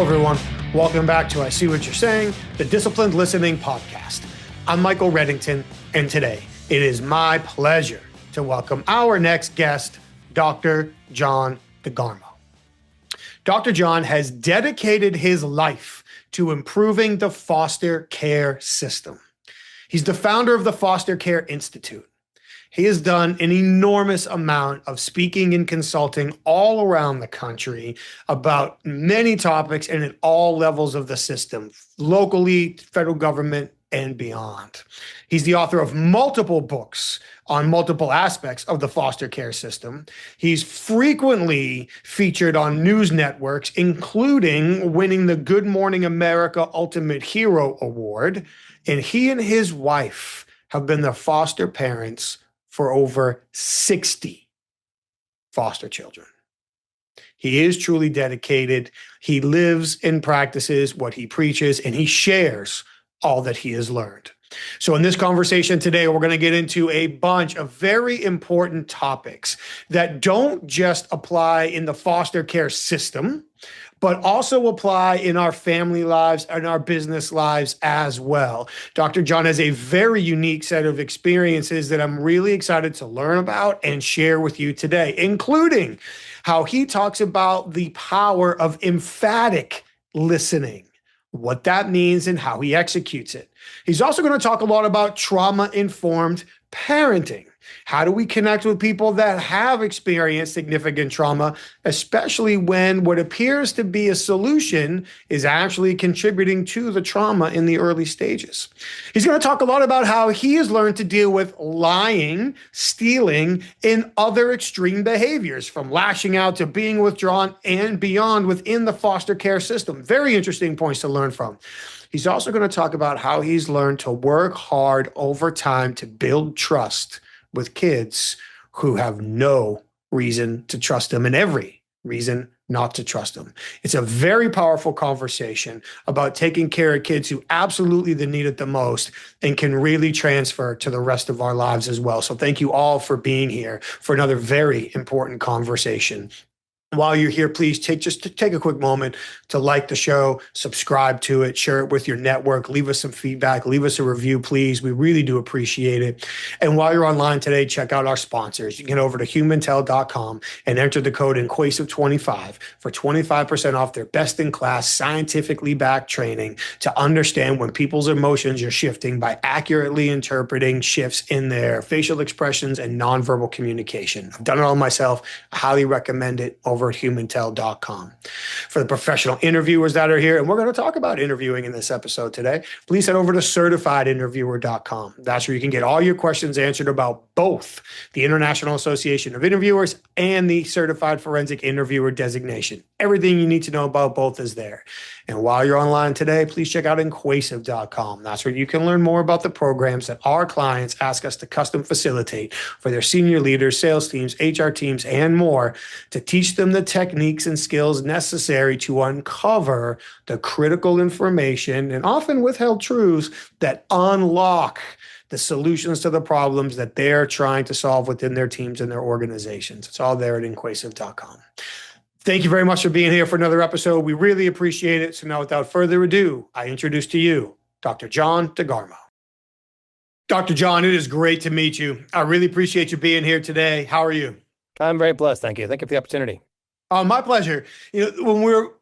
everyone. Welcome back to I See What You're Saying, the Disciplined Listening Podcast. I'm Michael Reddington, and today it is my pleasure to welcome our next guest, Dr. John DeGarmo. Dr. John has dedicated his life to improving the foster care system. He's the founder of the Foster Care Institute. He has done an enormous amount of speaking and consulting all around the country about many topics and at all levels of the system, locally, federal government, and beyond. He's the author of multiple books on multiple aspects of the foster care system. He's frequently featured on news networks, including winning the Good Morning America Ultimate Hero Award. And he and his wife have been the foster parents for over 60 foster children. He is truly dedicated. He lives and practices what he preaches, and he shares all that he has learned. So in this conversation today, we're going to get into a bunch of very important topics that don't just apply in the foster care system, but also apply in our family lives and our business lives as well. Dr. John has a very unique set of experiences that I'm really excited to learn about and share with you today, including how he talks about the power of emphatic listening, what that means and how he executes it. He's also going to talk a lot about trauma-informed parenting. How do we connect with people that have experienced significant trauma, especially when what appears to be a solution is actually contributing to the trauma in the early stages? He's going to talk a lot about how he has learned to deal with lying, stealing, and other extreme behaviors, from lashing out to being withdrawn and beyond within the foster care system. Very interesting points to learn from. He's also going to talk about how he's learned to work hard over time to build trust with kids who have no reason to trust him and every reason not to trust him. It's a very powerful conversation about taking care of kids who absolutely need it the most and can really transfer to the rest of our lives as well. So thank you all for being here for another very important conversation. While you're here, please take a quick moment to like the show, subscribe to it, share it with your network, leave us some feedback, leave us a review, please. We really do appreciate it. And while you're online today, check out our sponsors. You can get over to humantel.com and enter the code INQUASIVE25 for 25% off their best-in-class, scientifically backed training to understand when people's emotions are shifting by accurately interpreting shifts in their facial expressions and nonverbal communication. I've done it all myself. I highly recommend it over at humantel.com. For the professional interviewers that are here, and we're going to talk about interviewing in this episode today, please head over to certifiedinterviewer.com. That's where you can get all your questions answered about both the International Association of Interviewers and the Certified Forensic Interviewer designation. Everything you need to know about both is there. And while you're online today, please check out INQUASIVE.com. That's where you can learn more about the programs that our clients ask us to custom facilitate for their senior leaders, sales teams, HR teams, and more, to teach them the techniques and skills necessary to uncover the critical information and often withheld truths that unlock the solutions to the problems that they're trying to solve within their teams and their organizations. It's all there at INQUASIVE.com. Thank you very much for being here for another episode. We really appreciate it. So now, without further ado, I introduce to you Dr. John DeGarmo. Dr. John, it is great to meet you. I really appreciate you being here today. How are you? I'm very blessed. Thank you. Thank you for the opportunity. My pleasure. When we were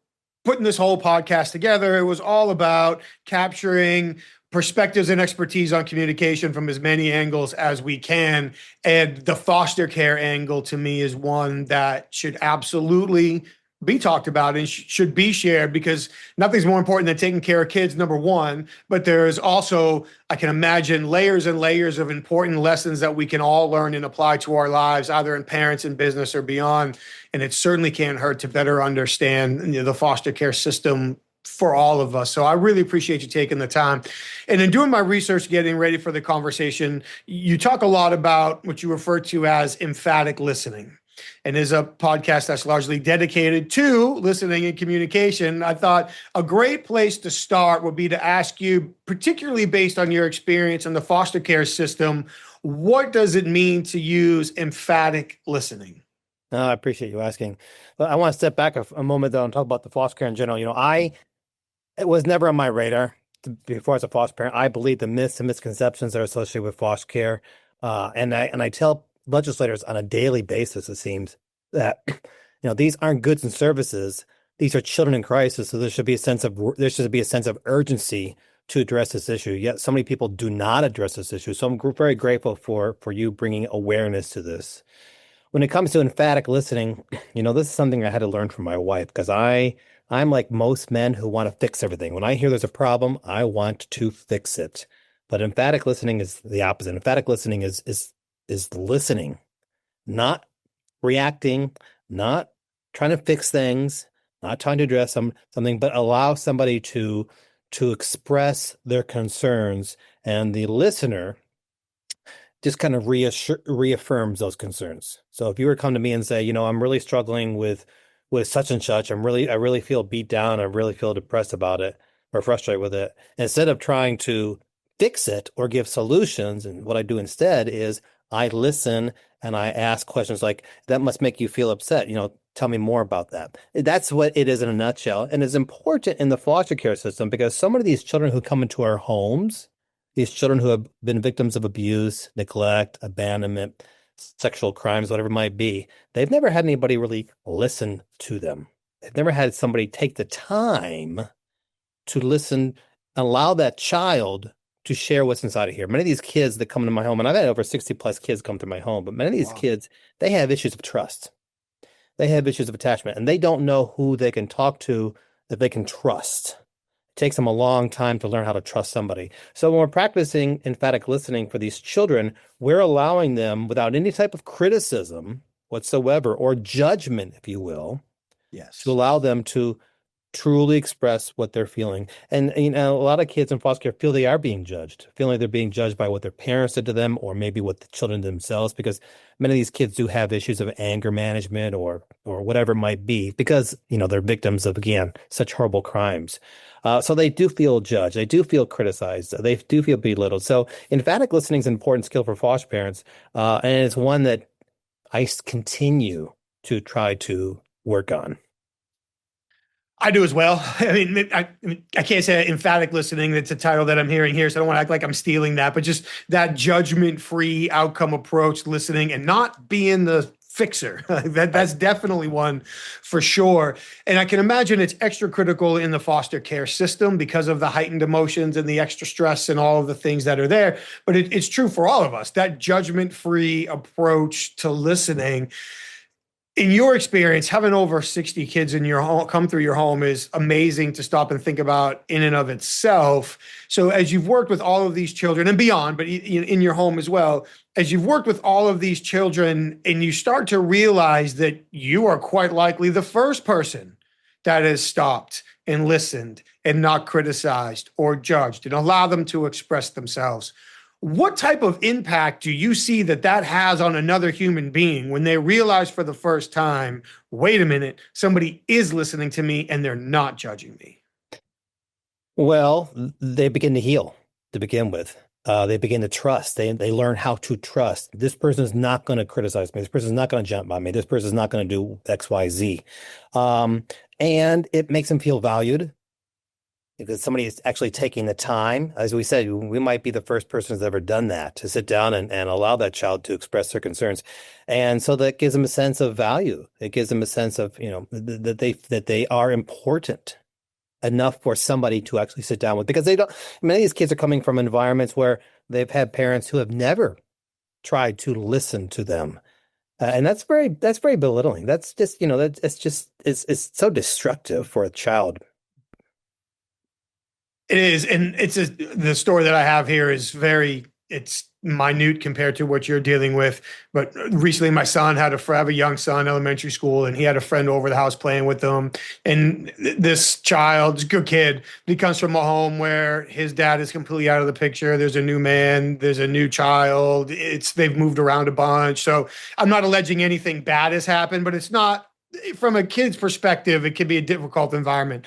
putting this whole podcast together, it was all about capturing perspectives and expertise on communication from as many angles as we can. And the foster care angle, to me, is one that should absolutely be talked about and should be shared, because nothing's more important than taking care of kids, number one. But there's also, I can imagine, layers and layers of important lessons that we can all learn and apply to our lives, either in parents and business or beyond. And it certainly can't hurt to better understand the foster care system for all of us. So I really appreciate you taking the time. And in doing my research, getting ready for the conversation, you talk a lot about what you refer to as emphatic listening. And is a podcast that's largely dedicated to listening and communication. I thought a great place to start would be to ask you, particularly based on your experience in the foster care system, what does it mean to use emphatic listening? I appreciate you asking. But I want to step back a moment though and talk about the foster care in general. It was never on my radar before as a foster parent. I believe the myths and misconceptions that are associated with foster care. And I tell legislators on a daily basis, it seems, that these aren't goods and services. These are children in crisis. So there should be a sense of urgency to address this issue. Yet so many people do not address this issue. So I'm very grateful for you bringing awareness to this. When it comes to emphatic listening, this is something I had to learn from my wife because I'm like most men who want to fix everything. When I hear there's a problem, I want to fix it. But emphatic listening is the opposite. Emphatic listening is listening, not reacting, not trying to fix things, not trying to address something, but allow somebody to express their concerns, and the listener just kind of reaffirms those concerns. So if you were to come to me and say, I'm really struggling with such and such, I really feel beat down, I really feel depressed about it or frustrated with it, instead of trying to fix it or give solutions, and what I do instead is I listen and I ask questions like, that must make you feel upset. Tell me more about that. That's what it is in a nutshell. And it's important in the foster care system because so many of these children who come into our homes, these children who have been victims of abuse, neglect, abandonment, sexual crimes, whatever it might be, they've never had anybody really listen to them. They've never had somebody take the time to listen, allow that child to share what's inside of here. Many of these kids that come into my home, and I've had over 60 plus kids come to my home, but many of these kids, they have issues of trust. They have issues of attachment, and they don't know who they can talk to that they can trust. It takes them a long time to learn how to trust somebody. So when we're practicing emphatic listening for these children, we're allowing them, without any type of criticism whatsoever, or judgment, if you will, Yes, to allow them to truly express what they're feeling. And a lot of kids in foster care feel they are being judged, feeling like they're being judged by what their parents did to them, or maybe what the children themselves, because many of these kids do have issues of anger management or whatever it might be, because they're victims of, again, such horrible crimes. So they do feel judged, they do feel criticized, they do feel belittled. So emphatic listening is an important skill for foster parents, and it's one that I continue to try to work on. I do as well. I can't say emphatic listening. That's a title that I'm hearing here, so I don't want to act like I'm stealing that, but just that judgment-free outcome approach, listening and not being the fixer. That's definitely one for sure. And I can imagine it's extra critical in the foster care system because of the heightened emotions and the extra stress and all of the things that are there. But it's true for all of us, that judgment-free approach to listening. In your experience, having over 60 kids in your home come through your home is amazing to stop and think about in and of itself. So as you've worked with all of these children and beyond, but in your home as well, as you've worked with all of these children and you start to realize that you are quite likely the first person that has stopped and listened and not criticized or judged and allow them to express themselves. What type of impact do you see that has on another human being when they realize for the first time, wait a minute, somebody is listening to me and they're not judging me? Well, they begin to heal to begin with. They begin to trust. They learn how to trust. This person is not going to criticize me. This person is not going to jump on me. This person is not going to do X, Y, Z. And it makes them feel valued, because somebody is actually taking the time. As we said, we might be the first person who's ever done that, to sit down and allow that child to express their concerns. And so that gives them a sense of value. It gives them a sense of, that they are important enough for somebody to actually sit down with, because many of these kids are coming from environments where they've had parents who have never tried to listen to them. And that's very belittling. That's just, it's so destructive for a child. It is, and the story that I have here is it's minute compared to what you're dealing with. But recently, my son I have a young son, elementary school, and he had a friend over the house playing with them. And this child's a good kid. He comes from a home where his dad is completely out of the picture. There's a new man, there's a new child. They've moved around a bunch. So I'm not alleging anything bad has happened, but it's not, from a kid's perspective, it can be a difficult environment.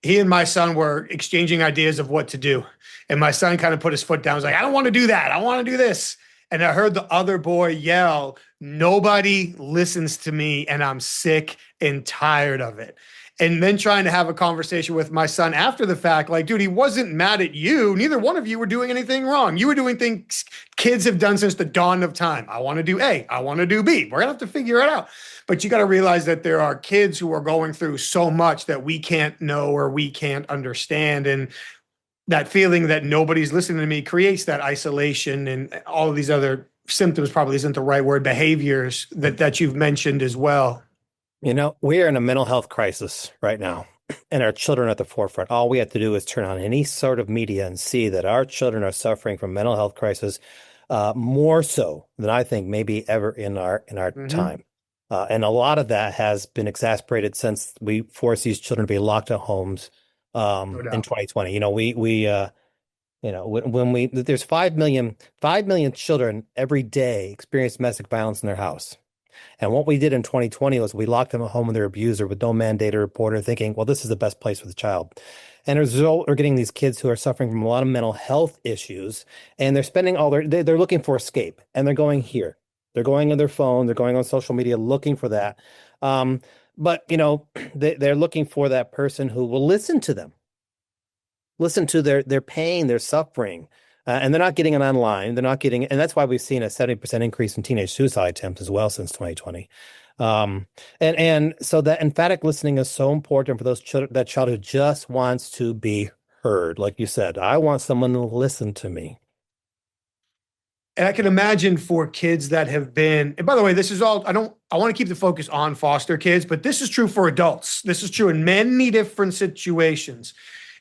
He and my son were exchanging ideas of what to do. And my son kind of put his foot down. He was like, I don't want to do that. I want to do this. And I heard the other boy yell, nobody listens to me and I'm sick and tired of it. And then trying to have a conversation with my son after the fact, like, dude, he wasn't mad at you. Neither one of you were doing anything wrong. You were doing things kids have done since the dawn of time. I want to do A, I want to do B. We're going to have to figure it out. But you got to realize that there are kids who are going through so much that we can't know or we can't understand. And that feeling that nobody's listening to me creates that isolation and all of these other symptoms, probably isn't the right word, behaviors that you've mentioned as well. You know, we are in a mental health crisis right now, and our children are at the forefront. All we have to do is turn on any sort of media and see that our children are suffering from mental health crisis, more so than I think maybe ever in our time. And a lot of that has been exacerbated since we forced these children to be locked at homes in 2020. You know, when there's 5 million children every day experience domestic violence in their house. And what we did in 2020 was we locked them at home with their abuser with no mandated reporter, thinking, well, this is the best place for the child. And as a result, we're getting these kids who are suffering from a lot of mental health issues, and they're spending they're looking for escape, and they're going here. They're going on their phone, they're going on social media looking for that. But, you know, they're looking for that person who will listen to them, listen to their pain, their suffering. And they're not getting it online. They're not getting, and that's why we've seen a 70% increase in teenage suicide attempts as well since 2020. And so that emphatic listening is so important for those children, that child who just wants to be heard. Like you said, I want someone to listen to me. And I can imagine for kids that have been, and by the way, this is all, I want to keep the focus on foster kids, but this is true for adults. This is true in many different situations.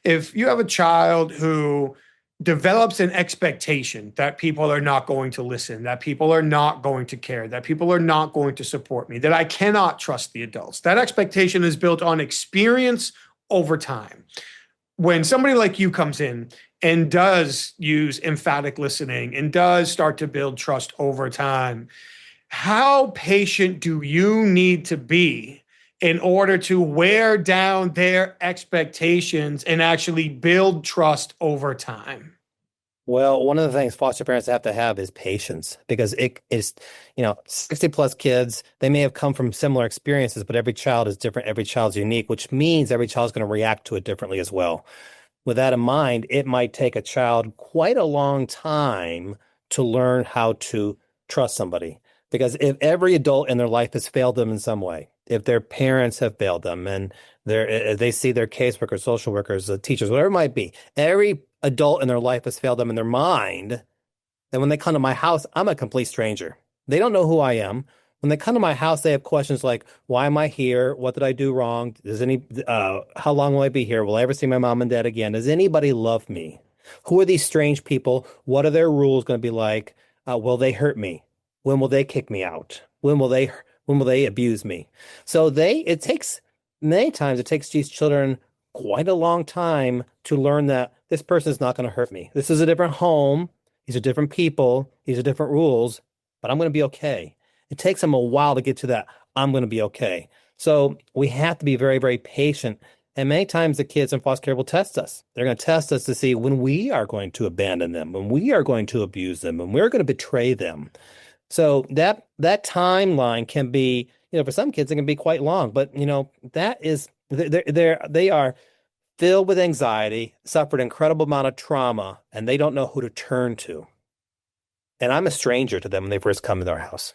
If you have a child who develops an expectation that people are not going to listen, that people are not going to care, that people are not going to support me, that I cannot trust the adults. That expectation is built on experience over time. When somebody like you comes in and does use emphatic listening and does start to build trust over time, how patient do you need to be in order to wear down their expectations and actually build trust over time? Well, one of the things foster parents have to have is patience, because it is, 60 plus kids, they may have come from similar experiences, but every child is different. Every child's unique, which means every child's going to react to it differently as well. With that in mind, it might take a child quite a long time to learn how to trust somebody. Because if every adult in their life has failed them in some way, if their parents have failed them and they see their caseworkers, social workers, teachers, whatever it might be, every adult in their life has failed them in their mind, then when they come to my house, I'm a complete stranger. They don't know who I am. When they come to my house, they have questions like, why am I here? What did I do wrong? How long will I be here? Will I ever see my mom and dad again? Does anybody love me? Who are these strange people? What are their rules going to be like? Will they hurt me? When will they kick me out? When will they abuse me? So many times it takes these children quite a long time to learn that this person is not going to hurt me. This is a different home. These are different people. These are different rules, but I'm going to be okay. It takes them a while to get to that. I'm going to be okay. So we have to be very, very patient. And many times the kids in foster care will test us. They're going to test us to see when we are going to abandon them, when we are going to abuse them, when we're going to betray them. So that timeline can be, for some kids, it can be quite long, but that is, they are filled with anxiety, suffered an incredible amount of trauma, and they don't know who to turn to. And I'm a stranger to them when they first come into our house.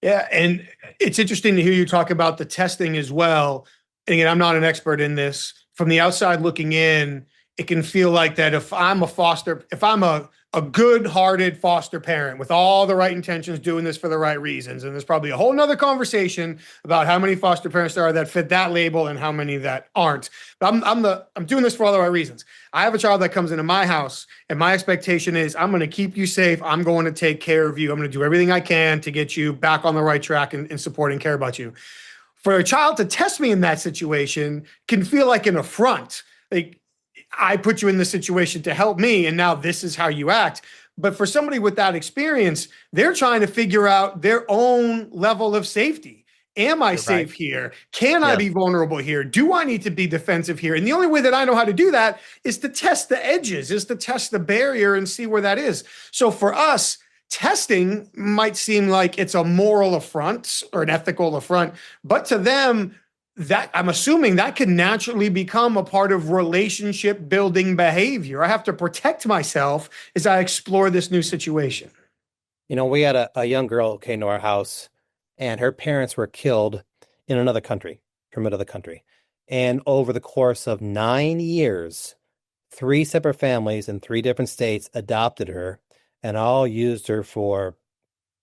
Yeah. And it's interesting to hear you talk about the testing as well. And again, I'm not an expert in this. From the outside looking in, it can feel like that if I'm a good-hearted foster parent with all the right intentions, doing this for the right reasons, and there's probably a whole nother conversation about how many foster parents there are that fit that label and how many that aren't. But I'm doing this for all the right reasons. I have a child that comes into my house, and my expectation is I'm going to keep you safe. I'm going to take care of you. I'm going to do everything I can to get you back on the right track and support and care about you. For a child to test me in that situation can feel like an affront. Like, I put you in this situation to help me, and now this is how you act. But for somebody with that experience, they're trying to figure out their own level of safety. Am I safe here? Can I be vulnerable here? Do I need to be defensive here? And the only way that I know how to do that is to test the edges, is to test the barrier and see where that is. So for us, Testing might seem like it's a moral affront or an ethical affront, but to them, that I'm assuming that can naturally become a part of relationship building behavior. I have to protect myself as I explore this new situation. We had a young girl who came to our house, and her parents were killed in another country, from another country. And over the course of 9 years, three separate families in three different states adopted her and all used her for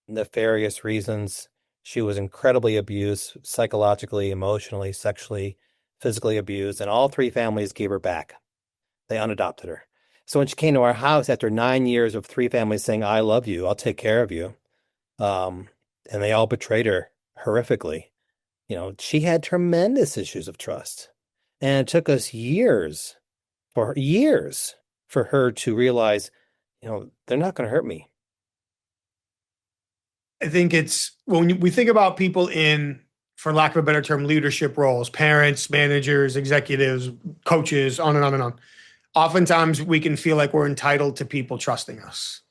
nefarious reasons. She was incredibly abused, psychologically, emotionally, sexually, physically abused, and all three families gave her back. They unadopted her. So when she came to our house after 9 years of three families saying, I love you, I'll take care of you, and they all betrayed her horrifically, she had tremendous issues of trust. And it took us years for her to realize, they're not going to hurt me. I think it's when we think about people in, for lack of a better term, leadership roles, parents, managers, executives, coaches, on and on and on. Oftentimes we can feel like we're entitled to people trusting us.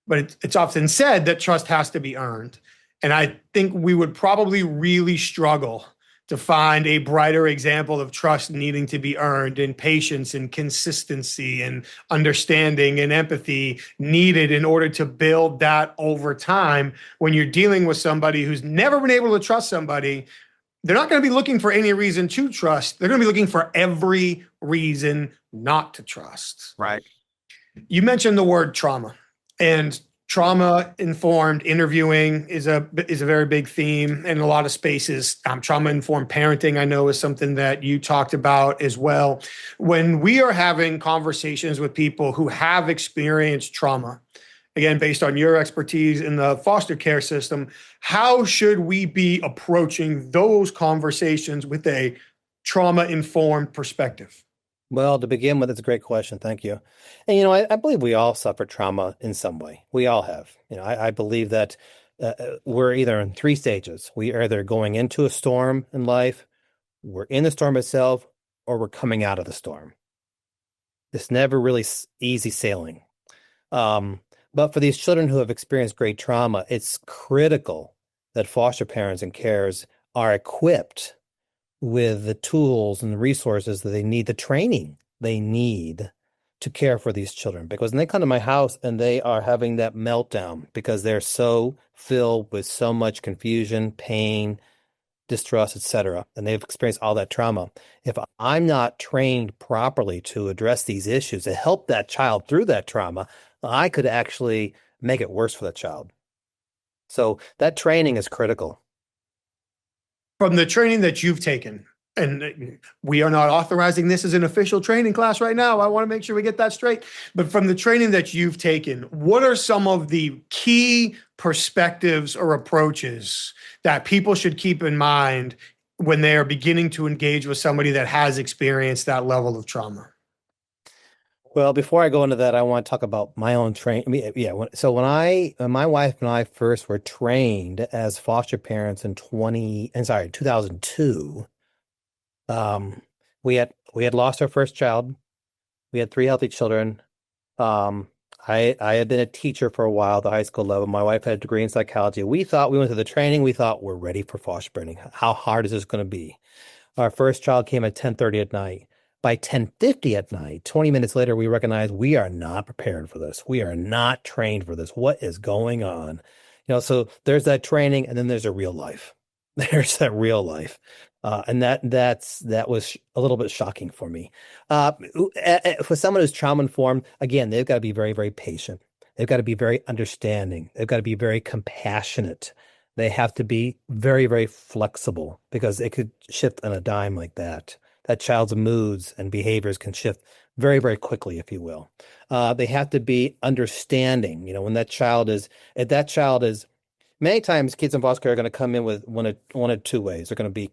But it's often said that trust has to be earned. And I think we would probably really struggle to find a brighter example of trust needing to be earned, and patience and consistency and understanding and empathy needed in order to build that over time. When you're dealing with somebody who's never been able to trust somebody, they're not going to be looking for any reason to trust. They're going to be looking for every reason not to trust. Right. You mentioned the word trauma, and trauma-informed interviewing is a very big theme in a lot of spaces. Trauma-informed parenting, I know, is something that you talked about as well. When we are having conversations with people who have experienced trauma, again, based on your expertise in the foster care system, how should we be approaching those conversations with a trauma-informed perspective? Well, to begin with, it's a great question. Thank you. And, I believe we all suffer trauma in some way. We all have. I believe that we're either in three stages. We are either going into a storm in life, we're in the storm itself, or we're coming out of the storm. It's never really easy sailing. But for these children who have experienced great trauma, it's critical that foster parents and carers are equipped with the tools and the resources that they need, the training they need to care for these children. Because when they come to my house and they are having that meltdown because they're so filled with so much confusion, pain, distrust, etc., and they've experienced all that trauma, if I'm not trained properly to address these issues, to help that child through that trauma, I could actually make it worse for that child. So that training is critical. From the training that you've taken, and we are not authorizing this as an official training class right now, I want to make sure we get that straight. But from the training that you've taken, what are some of the key perspectives or approaches that people should keep in mind when they are beginning to engage with somebody that has experienced that level of trauma? Well, before I go into that, I want to talk about my own training. So when my wife and I first were trained as foster parents in 2002, we had lost our first child. We had three healthy children. I had been a teacher for a while at the high school level. My wife had a degree in psychology. We went through the training. We thought we're ready for foster parenting. How hard is this going to be? Our first child came at 10:30 at night. By 10:50 at night, 20 minutes later, we recognized we are not prepared for this. We are not trained for this. What is going on? So there's that training, and then there's a real life. There's that real life. And that was a little bit shocking for me. For someone who's trauma informed, again, they've got to be very, very patient. They've got to be very understanding. They've got to be very compassionate. They have to be very, very flexible, because it could shift on a dime like that. That child's moods and behaviors can shift very, very quickly, if you will. They have to be understanding. When that child is, many times kids in foster care are going to come in with one of two ways. They're going to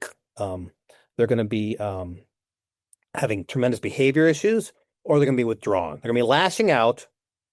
be having tremendous behavior issues, or they're going to be withdrawing. They're going to be lashing out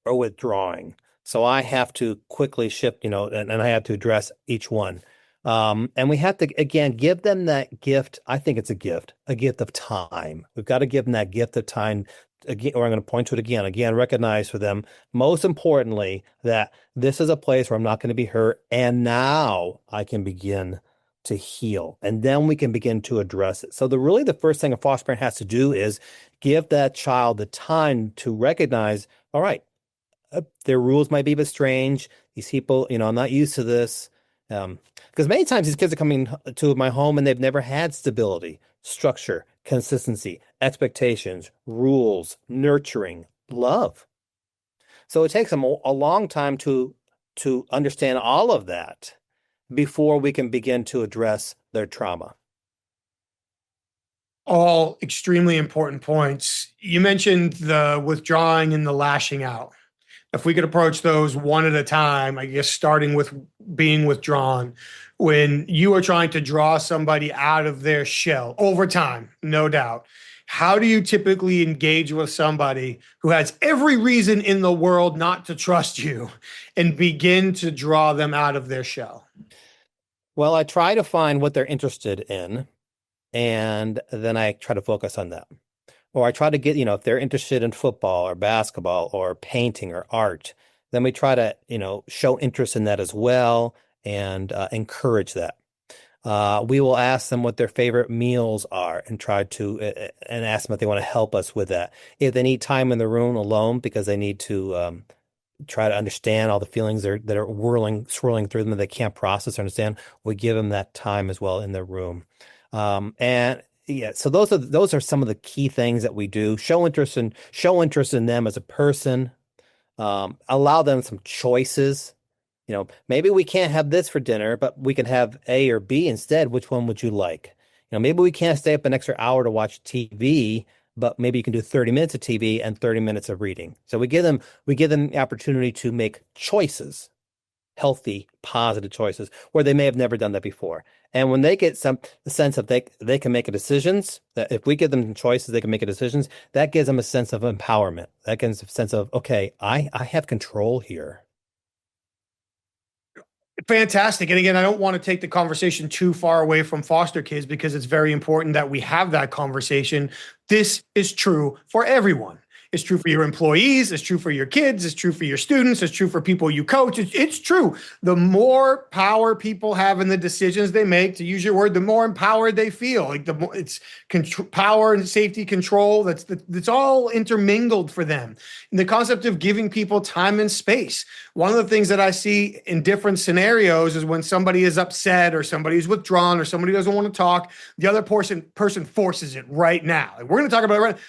or withdrawing. So I have to quickly shift, and I have to address each one. And we have to, again, give them that gift. I think it's a gift of time. We've got to give them that gift of time again, or I'm going to point to it again, recognize for them, most importantly, that this is a place where I'm not going to be hurt. And now I can begin to heal. And then we can begin to address it. So the first thing a foster parent has to do is give that child the time to recognize, all right, their rules might be a bit strange. These people, I'm not used to this. Because many times these kids are coming to my home and they've never had stability, structure, consistency, expectations, rules, nurturing, love. So it takes them a long time to understand all of that before we can begin to address their trauma. All extremely important points. You mentioned the withdrawing and the lashing out. If we could approach those one at a time, I guess starting with being withdrawn, when you are trying to draw somebody out of their shell over time, no doubt. How do you typically engage with somebody who has every reason in the world not to trust you and begin to draw them out of their shell? Well, I try to find what they're interested in, and then I try to focus on them. Or I try to get, if they're interested in football or basketball or painting or art, then we try to, show interest in that as well and encourage that. We will ask them what their favorite meals are and try to and ask them if they want to help us with that. If they need time in the room alone because they need to try to understand all the feelings that are swirling through them that they can't process or understand, we give them that time as well in their room. And yeah, so those are some of the key things that we do. Show interest in them as a person. Allow them some choices. Maybe we can't have this for dinner, but we can have A or B instead. Which one would you like? Maybe we can't stay up an extra hour to watch TV, but maybe you can do 30 minutes of TV and 30 minutes of reading. So we give them the opportunity to make choices, healthy, positive choices where they may have never done that before. And when they get the sense of they can make decisions, that if we give them choices, they can make decisions, that gives them a sense of empowerment. That gives them a sense of, okay, I have control here. Fantastic. And again, I don't want to take the conversation too far away from foster kids because it's very important that we have that conversation. This is true for everyone. It's true for your employees. It's true for your kids. It's true for your students. It's true for people you coach. It's true. The more power people have in the decisions they make, to use your word, the more empowered they feel. Like the more it's power and safety control. That's all intermingled for them. And the concept of giving people time and space. One of the things that I see in different scenarios is when somebody is upset or somebody's withdrawn or somebody doesn't want to talk, the other person forces it right now. Like, we're going to talk about it right now.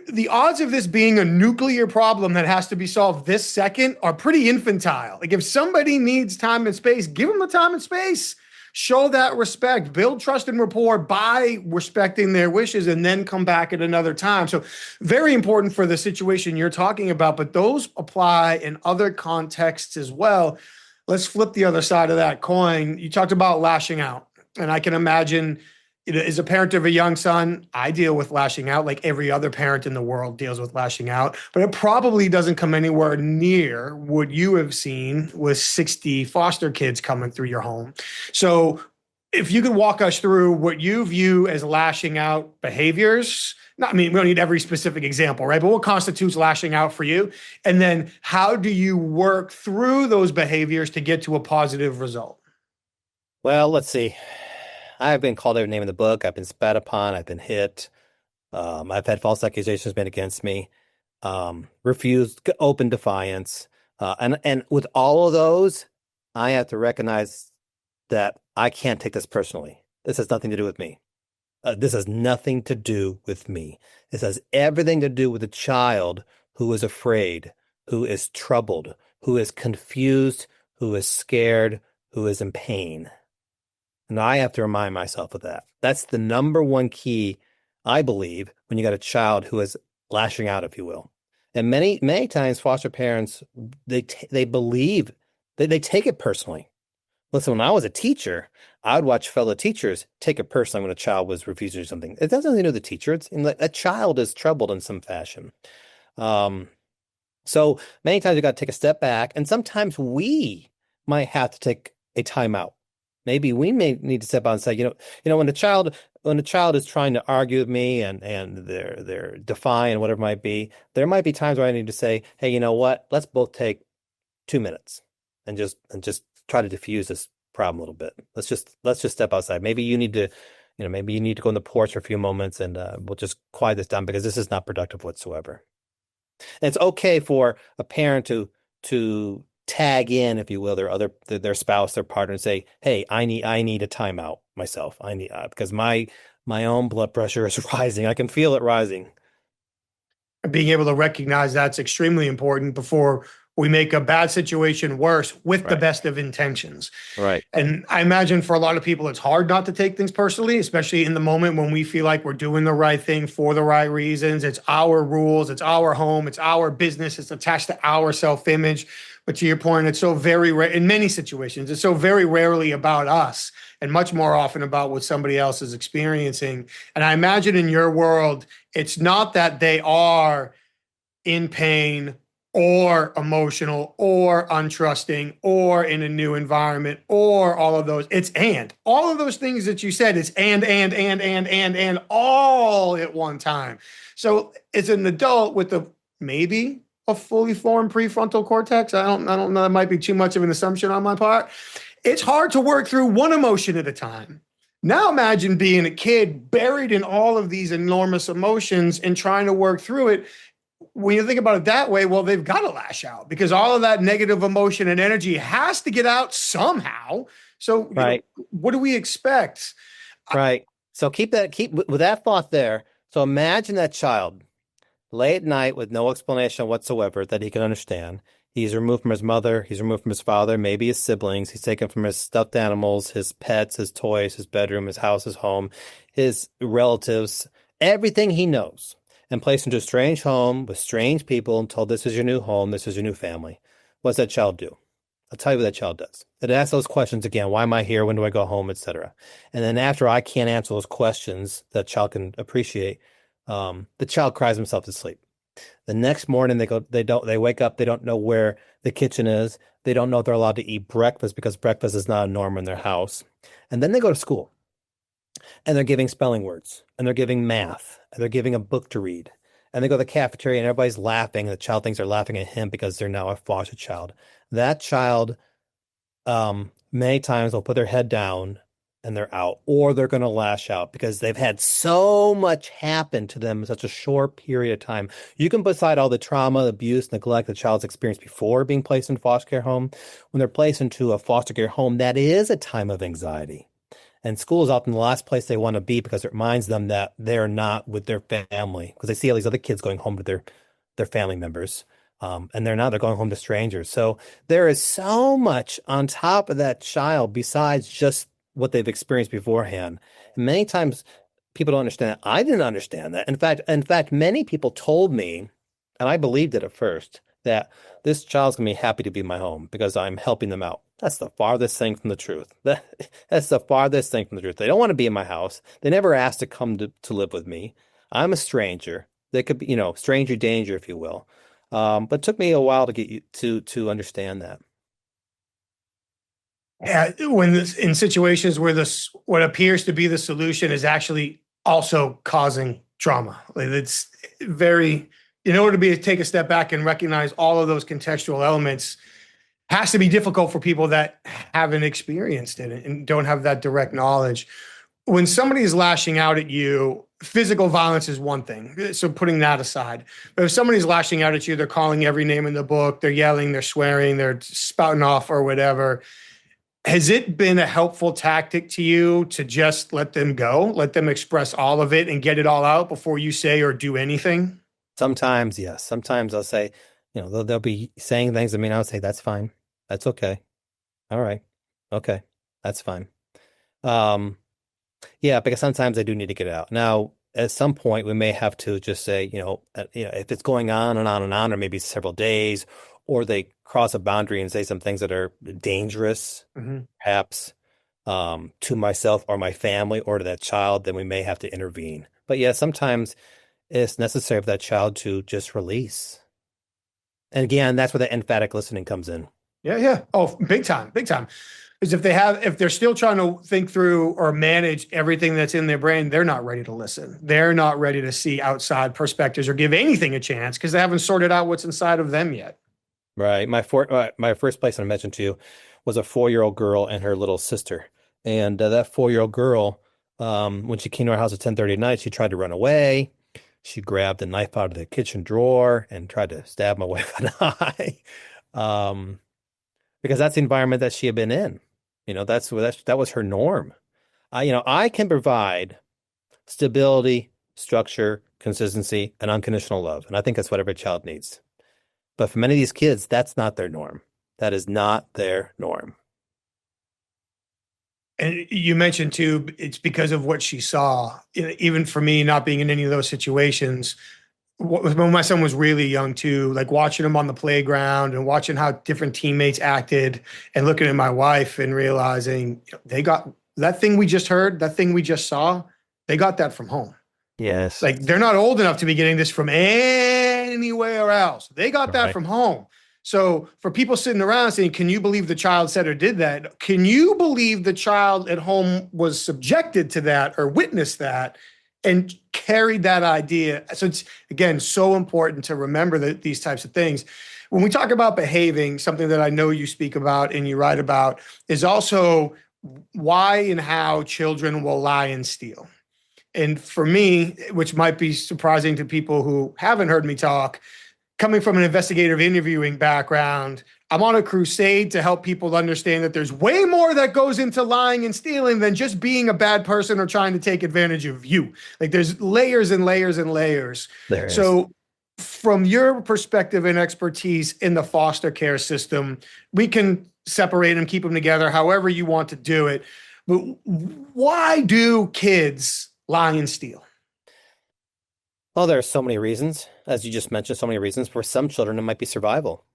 The odds of this being a nuclear problem that has to be solved this second are pretty infantile. Like, if somebody needs time and space, give them the time and space. Show that respect, build trust and rapport by respecting their wishes, and then come back at another time. So very important for the situation you're talking about, but those apply in other contexts as well. Let's flip the other side of that coin. You talked about lashing out, and I can imagine, as a parent of a young son, I deal with lashing out like every other parent in the world deals with lashing out, but it probably doesn't come anywhere near what you have seen with 60 foster kids coming through your home. So if you could walk us through what you view as lashing out behaviors, we don't need every specific example, right? But what constitutes lashing out for you? And then how do you work through those behaviors to get to a positive result? Well, let's see. I've been called every name in the book. I've been spat upon. I've been hit. I've had false accusations made against me. Refused open defiance. And with all of those, I have to recognize that I can't take this personally. This has nothing to do with me. This has nothing to do with me. This has everything to do with a child who is afraid, who is troubled, who is confused, who is scared, who is in pain. And I have to remind myself of that. That's the number one key, I believe, when you got a child who is lashing out, if you will. And many times foster parents, they believe that they take it personally. Listen, when I was a teacher, I would watch fellow teachers take it personally when a child was refusing to do something. It doesn't really know the teacher. A child is troubled in some fashion. So many times you got to take a step back, and sometimes we might have to take a timeout. Maybe we may need to step out and say, when a child is trying to argue with me and they're defiant, whatever it might be, there might be times where I need to say, hey, you know what? Let's both take 2 minutes and just try to diffuse this problem a little bit. Let's just step outside. Maybe you need to go on the porch for a few moments and we'll just quiet this down because this is not productive whatsoever. And it's okay for a parent to tag in, if you will, their spouse, their partner, and say, "Hey, I need a timeout myself. I need because my own blood pressure is rising. I can feel it rising." Being able to recognize that's extremely important before we make a bad situation worse with the Right. best of intentions. Right. And I imagine for a lot of people, it's hard not to take things personally, especially in the moment when we feel like we're doing the right thing for the right reasons. It's our rules, it's our home, it's our business, it's attached to our self image. But to your point, it's so very rare in many situations, it's so very rarely about us and much more often about what somebody else is experiencing. And I imagine in your world, it's not that they are in pain or emotional or untrusting or in a new environment or all of those. It's and all of those things that you said is and all at one time. So as an adult with a maybe a fully formed prefrontal cortex, I don't know, that might be too much of an assumption on my part. It's hard to work through one emotion at a time. Now imagine being a kid buried in all of these enormous emotions and trying to work through it. When you think about it that way, well, they've got to lash out because all of that negative emotion and energy has to get out somehow. So, Right. what do we expect? Right. So keep with that thought there. So imagine that child late at night with no explanation whatsoever that he can understand. He's removed from his mother, he's removed from his father, maybe his siblings, he's taken from his stuffed animals, his pets, his toys, his bedroom, his house, his home, his relatives, everything he knows, and placed into a strange home with strange people and told this is your new home, this is your new family. What does that child do? I'll tell you what that child does. It asks those questions again. Why am I here? When do I go home? Etc. And then after I can't answer those questions that child can appreciate, the child cries himself to sleep. The next morning they wake up, they don't know where the kitchen is. They don't know if they're allowed to eat breakfast because breakfast is not a norm in their house. And then they go to school and they're giving spelling words and they're giving math and they're giving a book to read. And they go to the cafeteria and everybody's laughing. And the child thinks they're laughing at him because they're now a foster child. That child, many times will put their head down and they're out, or they're going to lash out because they've had so much happen to them in such a short period of time. You can put aside all the trauma, abuse, neglect the child's experienced before being placed in foster care home. When they're placed into a foster care home, that is a time of anxiety. And school is often the last place they want to be because it reminds them that they're not with their family because they see all these other kids going home to their family members. And they're going home to strangers. So there is so much on top of that child besides just what they've experienced beforehand. And many times people don't understand that. I didn't understand that. In fact, many people told me, and I believed it at first, that this child's gonna be happy to be in my home because I'm helping them out. That's the farthest thing from the truth. That's the farthest thing from the truth. They don't want to be in my house. They never asked to come to live with me. I'm a stranger. They could be, stranger danger, if you will. But it took me a while to get you to understand that. Yeah, in situations where this what appears to be the solution is actually also causing trauma. Like it's very in order to take a step back and recognize all of those contextual elements has to be difficult for people that haven't experienced it and don't have that direct knowledge. When somebody is lashing out at you, physical violence is one thing. So putting that aside, but if somebody's lashing out at you, they're calling every name in the book, they're yelling, they're swearing, they're spouting off or whatever. Has it been a helpful tactic to you to just let them go, let them express all of it and get it all out before you say or do anything? Sometimes, yes. Sometimes I'll say, they'll be saying things. I mean, I'll say, that's fine. That's okay. All right. Okay. That's fine. Um, yeah, because sometimes I do need to get it out. Now, at some point, we may have to just say, if it's going on and on and on, or maybe several days, or they cross a boundary and say some things that are dangerous, perhaps to myself or my family or to that child, then we may have to intervene. But yeah, sometimes it's necessary for that child to just release. And again, that's where the emphatic listening comes in. Yeah, yeah. Oh, big time, big time. Because if they're still trying to think through or manage everything that's in their brain, they're not ready to listen. They're not ready to see outside perspectives or give anything a chance because they haven't sorted out what's inside of them yet. Right. My first place I mentioned to you was a 4-year-old girl and her little sister. And that 4-year-old girl, when she came to our house at 10:30 at night, she tried to run away. She grabbed a knife out of the kitchen drawer and tried to stab my wife in the eye. Um, because that's the environment that she had been in. That was her norm. I can provide stability, structure, consistency, and unconditional love. And I think that's what every child needs. But for many of these kids, that's not their norm. That is not their norm. And you mentioned too, it's because of what she saw. Even for me, not being in any of those situations, when my son was really young too, like watching him on the playground and watching how different teammates acted, and looking at my wife and realizing they got that thing we just heard, that thing we just saw, they got that from home. Yes. Like they're not old enough to be getting this from anywhere else. They got that Right. from home. So for people sitting around saying, can you believe the child said or did that? Can you believe the child at home was subjected to that or witnessed that and carried that idea? So it's, again, so important to remember these types of things. When we talk about behaving, something that I know you speak about and you write about is also why and how children will lie and steal. And for me, which might be surprising to people who haven't heard me talk, coming from an investigative interviewing background, I'm on a crusade to help people understand that there's way more that goes into lying and stealing than just being a bad person or trying to take advantage of you. Like there's layers and layers and layers. There is. So from your perspective and expertise in the foster care system, we can separate them, keep them together, however you want to do it. But why do kids lie and steal? Well, there are so many reasons, as you just mentioned, so many reasons. For some children, it might be survival.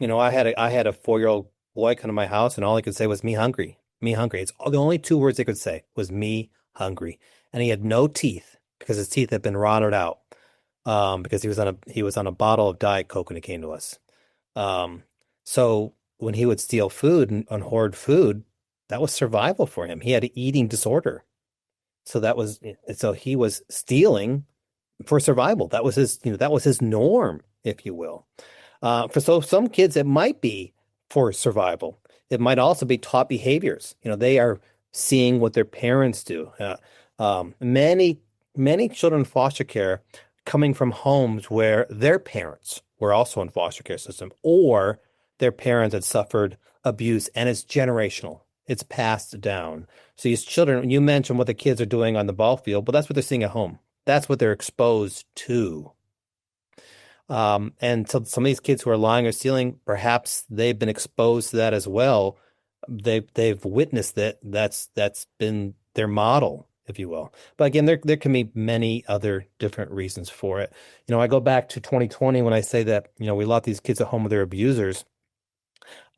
I had a 4-year-old boy come to my house, and all he could say was "me hungry, me hungry." It's the only 2 words he could say was "me hungry," and he had no teeth because his teeth had been rotted out. Because he was on a bottle of Diet Coke when he came to us. So when he would steal food and hoard food, that was survival for him. He had an eating disorder, so he was stealing for survival. That was his norm, if you will. For some kids, it might be for survival. It might also be taught behaviors. They are seeing what their parents do. Many children in foster care coming from homes where their parents were also in foster care system, or their parents had suffered abuse, and it's generational. It's passed down. So these children, you mentioned what the kids are doing on the ball field, but that's what they're seeing at home. That's what they're exposed to. And so some of these kids who are lying or stealing, perhaps they've been exposed to that as well. They've witnessed that. That's been their model, if you will. But again, there can be many other different reasons for it. I go back to 2020 when I say that, we locked these kids at home with their abusers.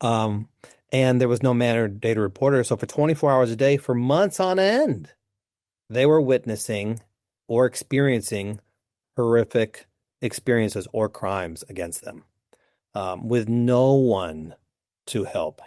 And there was no man or data reporter. So for 24 hours a day, for months on end, they were witnessing or experiencing horrific experiences or crimes against them, with no one to help.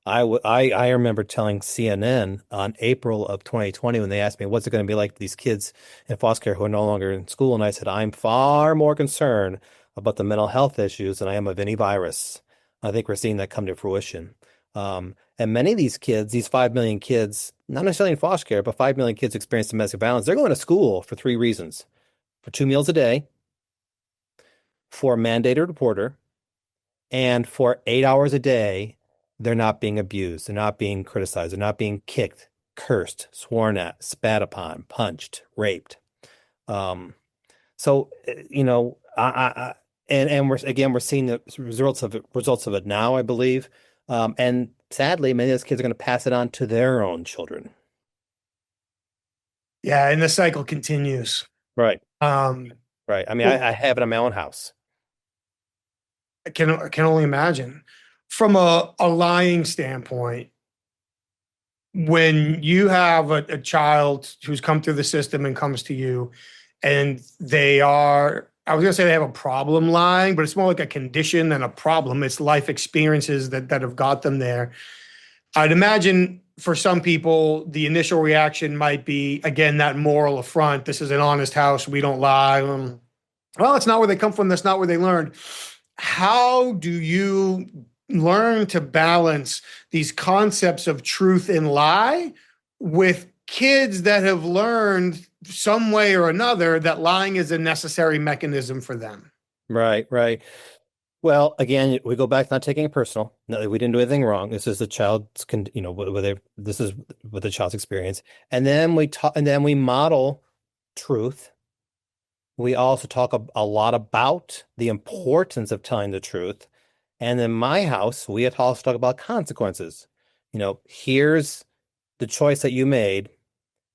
I remember telling CNN on April of 2020 when they asked me, what's it going to be like for these kids in foster care who are no longer in school? And I said, I'm far more concerned about the mental health issues than I am of any virus. I think we're seeing that come to fruition. And many of these kids, these 5 million kids, not necessarily in foster care, but 5 million kids experience domestic violence. They're going to school for 3 reasons: for 2 meals a day, for a mandated reporter, and for 8 hours a day. They're not being abused. They're not being criticized. They're not being kicked, cursed, sworn at, spat upon, punched, raped. So, we're seeing the results of it now, I believe. And sadly, many of those kids are going to pass it on to their own children. Yeah, and the cycle continues. Right. Right. I mean, I have it in my own house. I can only imagine. From a lying standpoint, when you have a child who's come through the system and comes to you, and I was going to say they have a problem lying, but it's more like a condition than a problem. It's life experiences that have got them there. I'd imagine for some people, the initial reaction might be, again, that moral affront. This is an honest house. We don't lie. Well, it's not where they come from. That's not where they learned. How do you learn to balance these concepts of truth and lie with kids that have learned some way or another that lying is a necessary mechanism for them? Right, right. Well, again, we go back to not taking it personal. No, we didn't do anything wrong. This is the child's, whether this is what the child's experience, and then we talk, and then we model truth. We also talk a lot about the importance of telling the truth. And in my house, we had also talk about consequences. Here's the choice that you made.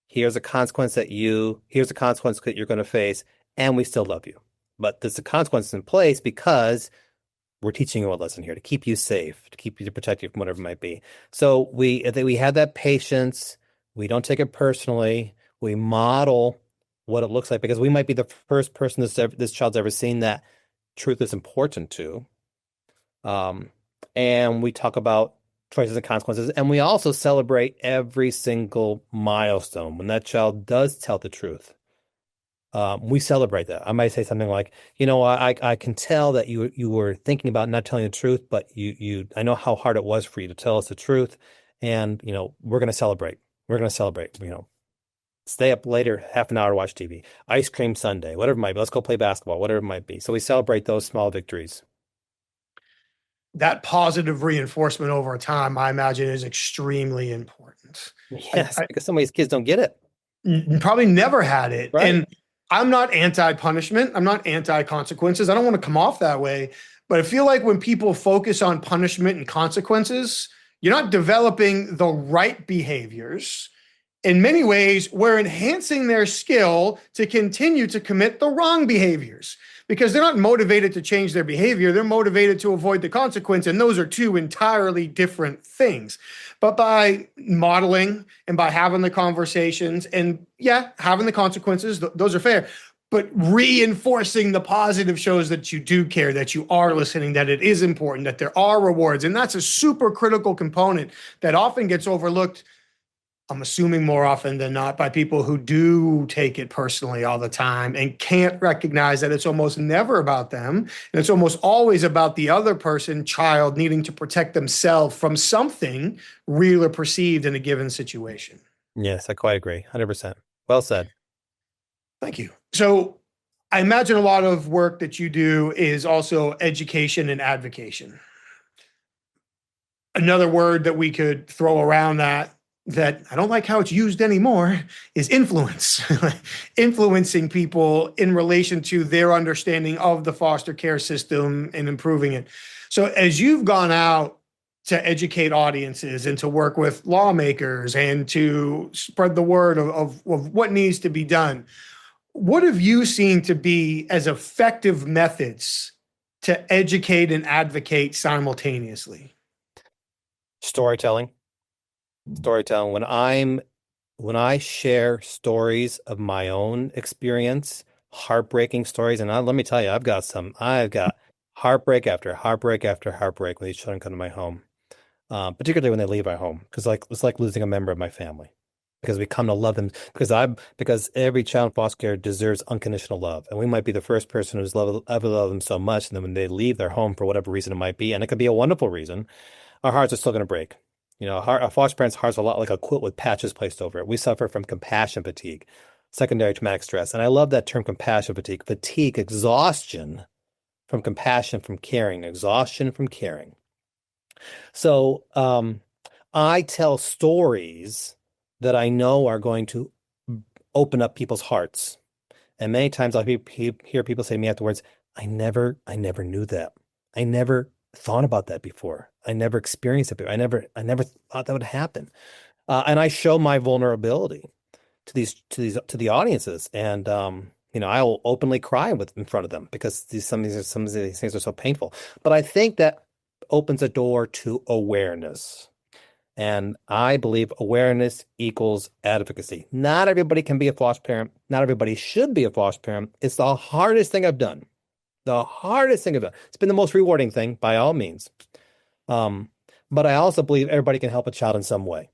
Here's a consequence here's a consequence that you're going to face, and we still love you. But there's a consequence in place because we're teaching you a lesson here to keep you safe, to protect you from whatever it might be. So we have that patience. We don't take it personally. We model what it looks like because we might be the first person this child's ever seen that truth is important to. And we talk about choices and consequences, and we also celebrate every single milestone when that child does tell the truth. We celebrate that. I might say something like, I can tell that you were thinking about not telling the truth, but I know how hard it was for you to tell us the truth, and we're going to celebrate. We're going to celebrate. Stay up later, half an hour to watch TV, ice cream sundae, whatever it might be. Let's go play basketball, whatever it might be. So we celebrate those small victories. That positive reinforcement over time, I imagine, is extremely important. Yes, because some of these kids don't get it. Probably never had it. Right. And I'm not anti-punishment. I'm not anti-consequences. I don't want to come off that way. But I feel like when people focus on punishment and consequences, you're not developing the right behaviors. In many ways, we're enhancing their skill to continue to commit the wrong behaviors because they're not motivated to change their behavior. They're motivated to avoid the consequence. And those are two entirely different things. But by modeling and by having the conversations and having the consequences, those are fair. But reinforcing the positive shows that you do care, that you are listening, that it is important, that there are rewards. And that's a super critical component that often gets overlooked, I'm assuming more often than not, by people who do take it personally all the time and can't recognize that it's almost never about them. And it's almost always about the other person, child, needing to protect themselves from something real or perceived in a given situation. Yes, I quite agree. 100%. Well said. Thank you. So I imagine a lot of work that you do is also education and advocation. Another word that we could throw around that I don't like how it's used anymore is influence. Influencing people in relation to their understanding of the foster care system and improving it. So as you've gone out to educate audiences and to work with lawmakers and to spread the word of what needs to be done, what have you seen to be as effective methods to educate and advocate simultaneously? Storytelling. When I share stories of my own experience, heartbreaking stories, and let me tell you, I've got heartbreak after heartbreak after heartbreak when these children come to my home, particularly when they leave my home, because it's like losing a member of my family, because we come to love them, because every child in foster care deserves unconditional love, and we might be the first person who's ever loved them so much, and then when they leave their home for whatever reason it might be, and it could be a wonderful reason, our hearts are still going to break. A foster parent's heart's a lot like a quilt with patches placed over it. We suffer from compassion fatigue, secondary traumatic stress. And I love that term, compassion fatigue. Fatigue, exhaustion from compassion, from caring, exhaustion from caring. So I tell stories that I know are going to open up people's hearts. And many times I'll hear people say to me afterwards, I never knew that. I never thought about that before. I never experienced it before. I never thought that would happen. And I show my vulnerability to the audiences, and I'll openly cry in front of them because some of these things are so painful. But I think that opens a door to awareness, and I believe awareness equals advocacy. Not everybody can be a foster parent. Not everybody should be a foster parent. It's the hardest thing I've done. The hardest thing I've done. It's been the most rewarding thing by all means. But I also believe everybody can help a child in some way.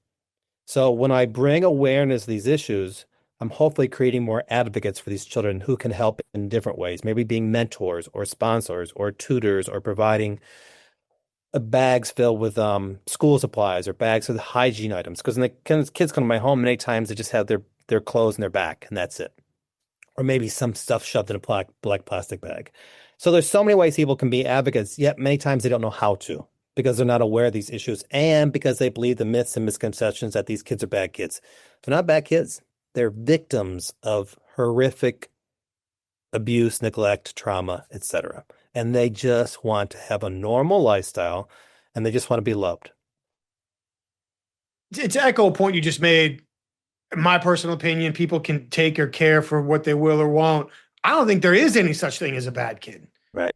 So when I bring awareness to these issues, I'm hopefully creating more advocates for these children who can help in different ways, maybe being mentors or sponsors or tutors or providing bags filled with school supplies or bags with hygiene items. Because when the kids come to my home, many times they just have their clothes in their back and that's it. Or maybe some stuff shoved in a black plastic bag. So there's so many ways people can be advocates, yet many times they don't know how to because they're not aware of these issues and because they believe the myths and misconceptions that these kids are bad kids. They're not bad kids. They're victims of horrific abuse, neglect, trauma, etc. And they just want to have a normal lifestyle and they just want to be loved. To echo a point you just made, in my personal opinion, people can take or care for what they will or won't. I don't think there is any such thing as a bad kid. Right.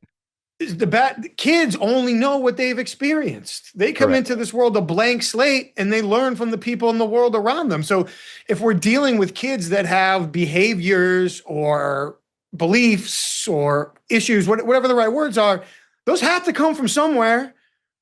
The bad kids only know what they've experienced. They come Correct. into this world a blank slate and they learn from the people in the world around them. So if we're dealing with kids that have behaviors or beliefs or issues, whatever the right words are, those have to come from somewhere.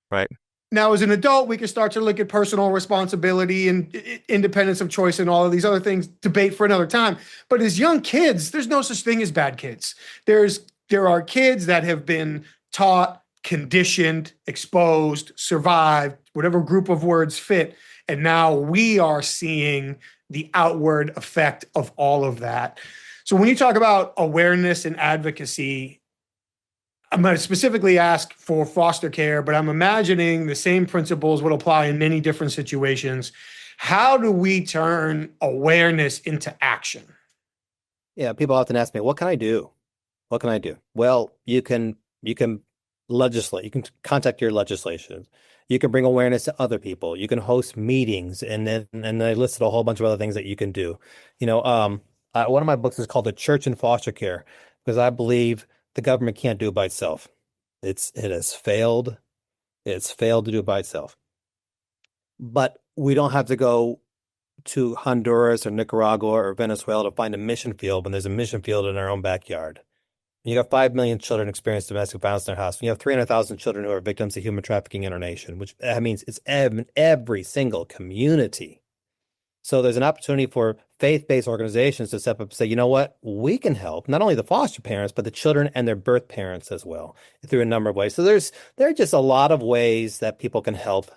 Right. Now, as an adult, we can start to look at personal responsibility and independence of choice and all of these other things, debate for another time. But as young kids, there's no such thing as bad kids. There are kids that have been taught, conditioned, exposed, survived, whatever group of words fit. And now we are seeing the outward effect of all of that. So when you talk about awareness and advocacy, I'm going to specifically ask for foster care, but I'm imagining the same principles would apply in many different situations. How do we turn awareness into action? Yeah, people often ask me, what can I do? What can I do? Well, you can legislate. You can contact your legislation. You can bring awareness to other people. You can host meetings, and I listed a whole bunch of other things that you can do. One of my books is called "The Church in Foster Care" because I believe the government can't do it by itself. It has failed. It's failed to do it by itself. But we don't have to go to Honduras or Nicaragua or Venezuela to find a mission field when there's a mission field in our own backyard. You got 5 million children experience domestic violence in their house. You have 300,000 children who are victims of human trafficking in our nation, which that means it's every single community. So there's an opportunity for faith-based organizations to step up and say, you know what, we can help not only the foster parents, but the children and their birth parents as well through a number of ways. So there are just a lot of ways that people can help.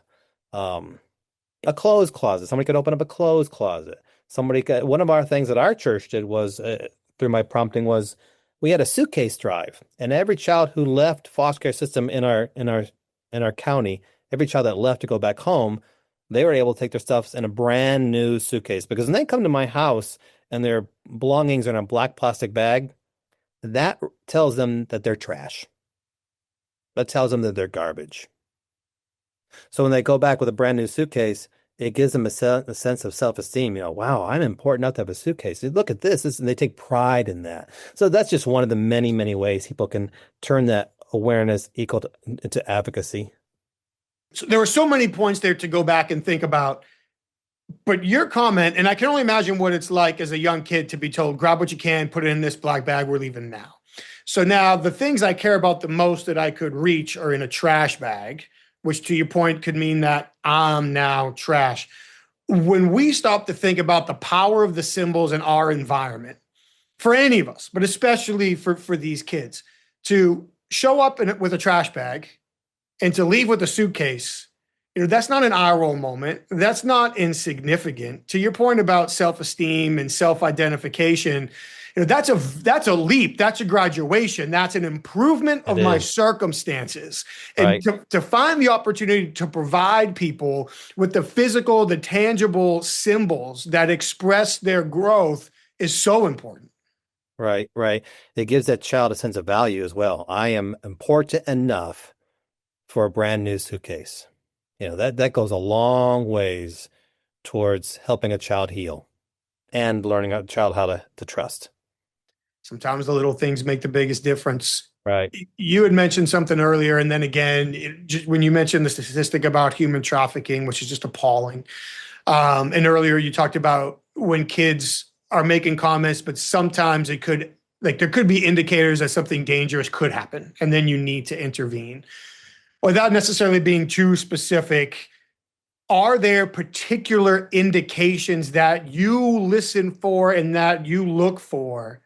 A clothes closet. Somebody could open up a clothes closet. One of our things that our church did was, through my prompting, was we had a suitcase drive, and every child who left foster care system in our county, every child that left to go back home, they were able to take their stuff in a brand new suitcase. Because when they come to my house and their belongings are in a black plastic bag, that tells them that they're trash. That tells them that they're garbage. So when they go back with a brand new suitcase, it gives them a sense of self-esteem. Wow, I'm important enough to have a suitcase. Look at this, and they take pride in that. So that's just one of the many, many ways people can turn that awareness into advocacy. So there were so many points there to go back and think about. But your comment, and I can only imagine what it's like as a young kid to be told, grab what you can, put it in this black bag, we're leaving now. So now the things I care about the most that I could reach are in a trash bag, which to your point could mean that I'm now trash. When we stop to think about the power of the symbols in our environment, for any of us, but especially for these kids, to show up with a trash bag and to leave with a suitcase, that's not an eye roll moment. That's not insignificant. To your point about self-esteem and self-identification, that's a leap. That's a graduation. That's an improvement of my circumstances. And right. to find the opportunity to provide people with the physical, the tangible symbols that express their growth is so important. Right, right. It gives that child a sense of value as well. I am important enough for a brand new suitcase. That goes a long ways towards helping a child heal and learning a child how to trust. Sometimes the little things make the biggest difference. Right. You had mentioned something earlier, and then again, when you mentioned the statistic about human trafficking, which is just appalling. And earlier you talked about when kids are making comments, but sometimes there could be indicators that something dangerous could happen, and then you need to intervene. Without necessarily being too specific, are there particular indications that you listen for and that you look for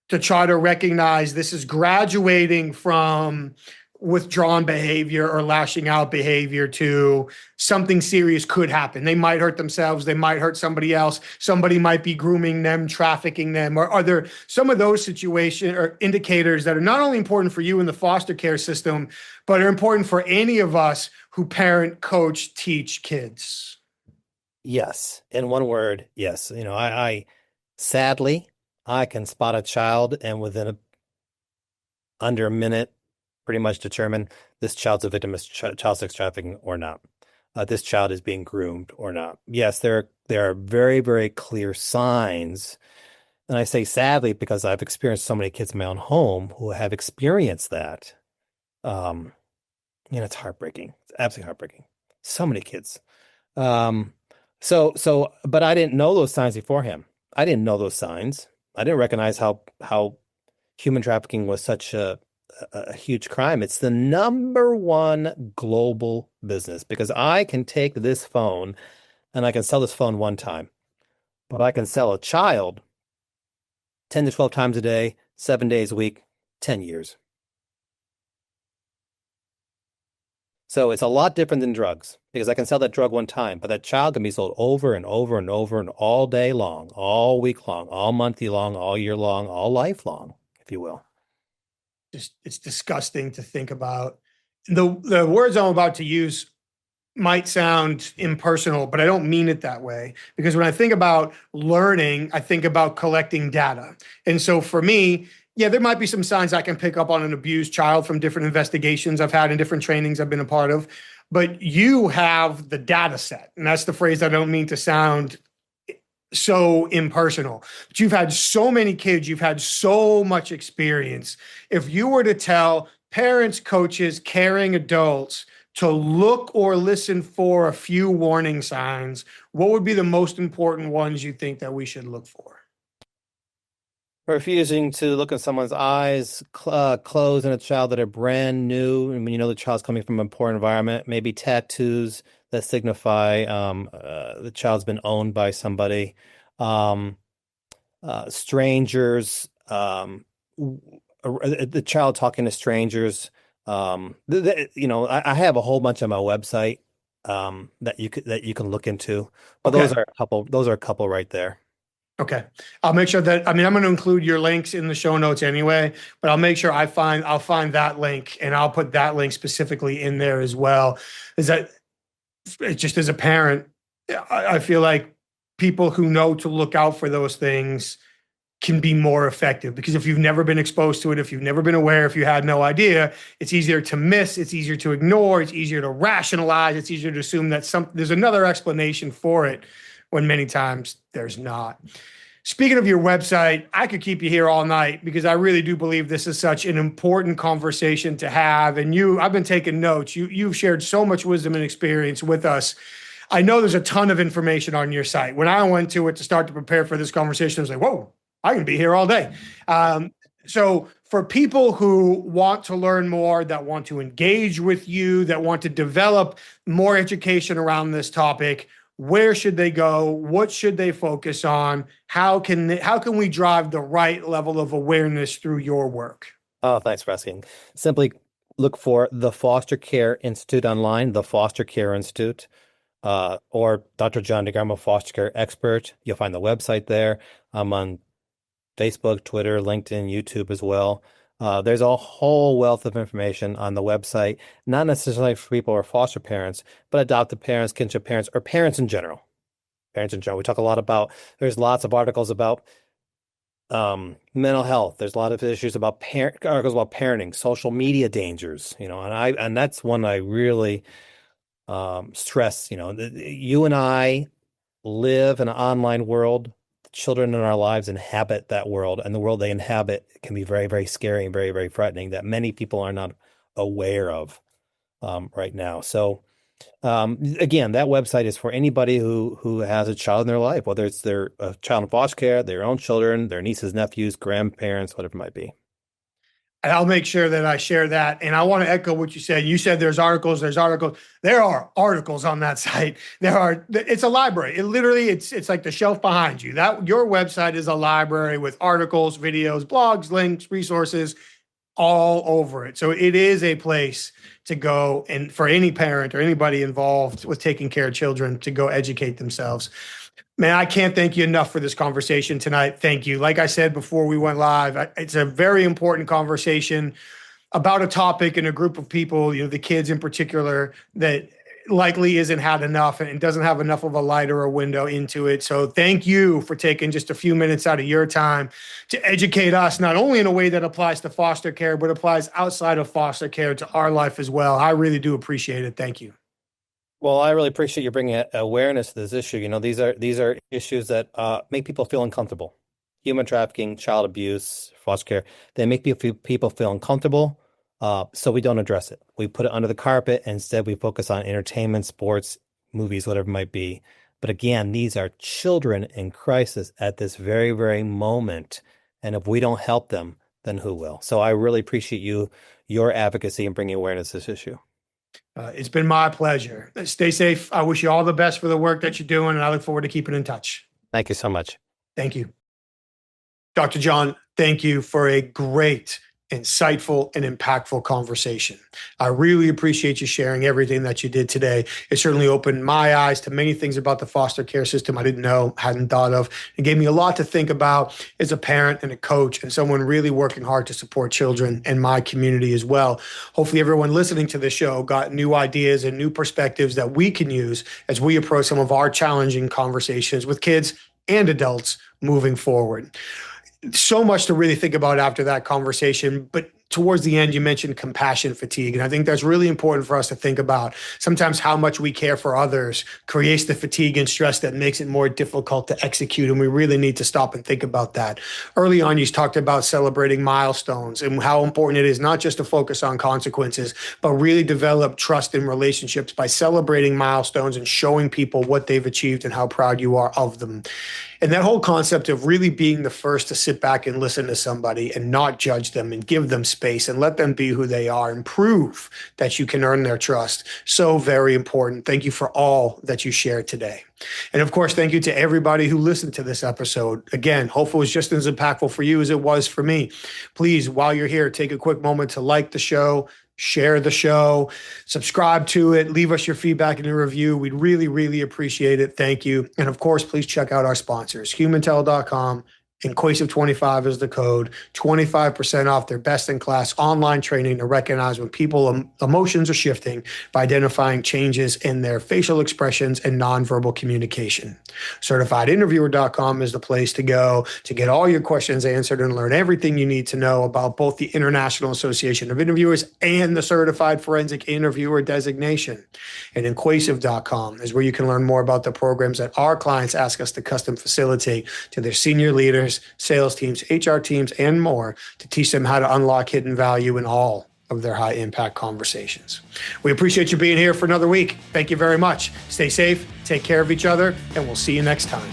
to try to recognize this is graduating from withdrawn behavior or lashing out behavior to something serious could happen? They might hurt themselves, they might hurt somebody else, somebody might be grooming them, trafficking them. Or are there some of those situations or indicators that are not only important for you in the foster care system, but are important for any of us who parent, coach, teach kids? Yes. In one word, yes. I sadly, I can spot a child and under a minute, pretty much determine this child's a victim of child sex trafficking or not. This child is being groomed or not. Yes, there are very, very clear signs. And I say sadly because I've experienced so many kids in my own home who have experienced that. Um, it's heartbreaking. It's absolutely heartbreaking. So many kids. Um, but I didn't know those signs before him. I didn't know those signs. I didn't recognize how human trafficking was such a huge crime. It's the number one global business because I can take this phone and I can sell this phone one time, but I can sell a child 10 to 12 times a day, 7 days a week, 10 years. So it's a lot different than drugs because I can sell that drug one time, but that child can be sold over and over and over and all day long, all week long, all monthly long, all year long, all life long, if you will. Just it's disgusting to think about. The words I'm about to use might sound impersonal, but I don't mean it that way. Because when I think about learning, I think about collecting data. And so for me, yeah, there might be some signs I can pick up on an abused child from different investigations I've had and different trainings I've been a part of. But you have the data set. And that's the phrase I don't mean to sound so impersonal. But you've had so many kids, you've had so much experience. If you were to tell parents, coaches, caring adults to look or listen for a few warning signs, what would be the most important ones you think that we should look for? Refusing to look in someone's eyes, clothes in a child that are brand new. I mean, the child's coming from a poor environment, maybe tattoos that signify the child's been owned by somebody, um, strangers, the child talking to strangers. I have a whole bunch on my website that you can look into, but Okay. those are a couple right there. Okay. I'll make sure that, I mean, I'm going to include your links in the show notes anyway, but I'll make sure I'll find that link and I'll put that link specifically in there as well. Is that just as a parent, I feel like people who know to look out for those things can be more effective because if you've never been exposed to it, if you've never been aware, if you had no idea, it's easier to miss, it's easier to ignore, it's easier to rationalize, it's easier to assume that there's another explanation for it when many times there's not. Speaking of your website, I could keep you here all night because I really do believe this is such an important conversation to have. And I've been taking notes. You've shared so much wisdom and experience with us. I know there's a ton of information on your site. When I went to it to start to prepare for this conversation, I was like, whoa, I can be here all day. So for people who want to learn more, that want to engage with you, that want to develop more education around this topic, where should they go? What should they focus on? How can we drive the right level of awareness through your work? Oh, thanks for asking. Simply look for the Foster Care Institute online, the Foster Care Institute, or Dr. John DeGarmo, Foster Care Expert. You'll find the website there. I'm on Facebook, Twitter, LinkedIn, YouTube as well. There's a whole wealth of information on the website, not necessarily for people who are foster parents, but adoptive parents, kinship parents, or parents in general. Parents in general. We talk a lot about, there's lots of articles about mental health. There's a lot of issues about articles about parenting, social media dangers, and that's one I really stress. You and I live in an online world. Children in our lives inhabit that world, and the world they inhabit can be very, very scary and very, very frightening that many people are not aware of right now. So, again, that website is for anybody who has a child in their life, whether it's their child in foster care, their own children, their nieces, nephews, grandparents, whatever it might be. And I'll make sure that I share that. And I want to echo what you said. You said there's articles. There are articles on that site. It's a library. It's like the shelf behind you. That your website is a library with articles, videos, blogs, links, resources all over it. So it is a place to go, and for any parent or anybody involved with taking care of children to go educate themselves. Man, I can't thank you enough for this conversation tonight. Thank you. Like I said before we went live, it's a very important conversation about a topic and a group of people, the kids in particular, that likely isn't had enough and doesn't have enough of a light or a window into it. So thank you for taking just a few minutes out of your time to educate us, not only in a way that applies to foster care, but applies outside of foster care to our life as well. I really do appreciate it. Thank you. Well, I really appreciate you bringing awareness to this issue. These are issues that make people feel uncomfortable. Human trafficking, child abuse, foster care, they make people feel uncomfortable. So we don't address it. We put it under the carpet. And instead, we focus on entertainment, sports, movies, whatever it might be. But again, these are children in crisis at this very, very moment. And if we don't help them, then who will? So I really appreciate your advocacy and bringing awareness to this issue. It's been my pleasure. Stay safe. I wish you all the best for the work that you're doing, and I look forward to keeping in touch. Thank you so much. Thank you. Dr. John, thank you for a great, insightful, and impactful conversation. I really appreciate you sharing everything that you did today. It certainly opened my eyes to many things about the foster care system I didn't know, hadn't thought of. It gave me a lot to think about as a parent and a coach and someone really working hard to support children in my community as well. Hopefully everyone listening to this show got new ideas and new perspectives that we can use as we approach some of our challenging conversations with kids and adults moving forward. So much to really think about after that conversation, but towards the end, you mentioned compassion fatigue. And I think that's really important for us to think about. Sometimes how much we care for others creates the fatigue and stress that makes it more difficult to execute. And we really need to stop and think about that. Early on, you talked about celebrating milestones and how important it is not just to focus on consequences, but really develop trust in relationships by celebrating milestones and showing people what they've achieved and how proud you are of them. And that whole concept of really being the first to sit back and listen to somebody and not judge them and give them space and let them be who they are and prove that you can earn their trust. So very important. Thank you for all that you shared today. And of course, thank you to everybody who listened to this episode. Again, hopefully it was just as impactful for you as it was for me. Please, while you're here, take a quick moment to like the show, share the show, subscribe to it, leave us your feedback and a review. We'd really, really appreciate it. Thank you. And of course, please check out our sponsors, humantel.com. Inquasive25 is the code, 25% off their best-in-class online training to recognize when people emotions are shifting by identifying changes in their facial expressions and nonverbal communication. CertifiedInterviewer.com is the place to go to get all your questions answered and learn everything you need to know about both the International Association of Interviewers and the Certified Forensic Interviewer designation. And Inquasive.com is where you can learn more about the programs that our clients ask us to custom facilitate to their senior leaders, sales teams, HR teams, and more to teach them how to unlock hidden value in all of their high impact conversations. We appreciate you being here for another week. Thank you very much. Stay safe, take care of each other, and we'll see you next time.